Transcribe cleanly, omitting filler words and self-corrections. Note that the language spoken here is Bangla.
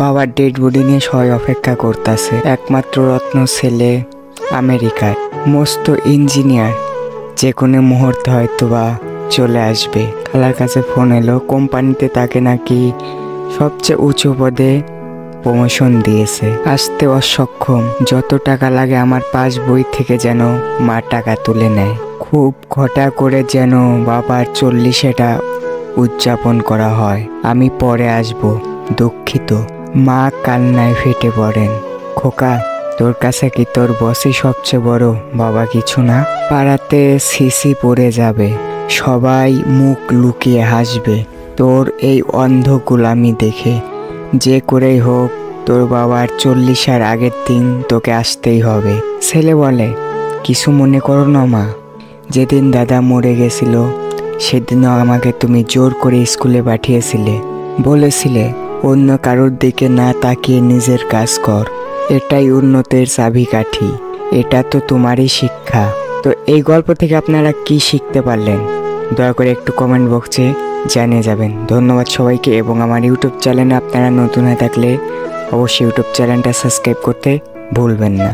বাবার ডেড বডি নিয়ে সবাই অপেক্ষা করতেছে। একমাত্র রত্ন ছেলে আমেরিকায় মস্ত ইঞ্জিনিয়ার, যে কোনো মুহূর্তে হয়তো বা চলে আসবে। খালার কাছে ফোন এলো, কোম্পানিতে তাকে নাকি সবচেয়ে উঁচু পদে প্রমোশন দিয়েছে। আসতে অসক্ষম, যত টাকা লাগে আমার পাস বই থেকে যেন মা টাকা তুলে নেয়। খুব ঘটা করে যেন বাবার 40টা উদযাপন করা হয়। আমি পরে আসব, দুঃখিত। মা কান্নায় ফেটে পড়েন। খোকা, তোর কাছে কি তোর বসই সবচেয়ে বড়? বাবা কিছু না। পাড়াতে সিসি পড়ে যাবে, সবাই মুখ লুকিয়ে হাসবে তোর এই অন্ধ গোলামি দেখে। যে করেই হোক তোর বাবার 40 আগের দিন তোকে আসতেই হবে। ছেলে বলে, কিছু মনে করো না মা, যেদিন দাদা মরে গেছিল সেদিনও আমাকে তুমি জোর করে স্কুলে পাঠিয়েছিলে, বলেছিলে অন্য কারোর দিকে না তাকিয়ে নিজের কাজ কর, এটাই উন্নতির চাবিকাঠি। এটা তো তোমারই শিক্ষা। তো এই গল্প থেকে আপনারা কি শিখতে পারলেন দয়া করে একটু কমেন্ট বক্সে জানিয়ে যাবেন। ধন্যবাদ সবাইকে। এবং আমার ইউটিউব চ্যানেলে আপনারা নতুন হয়ে থাকলে অবশ্যই ইউটিউব চ্যানেলটা সাবস্ক্রাইব করতে ভুলবেন না।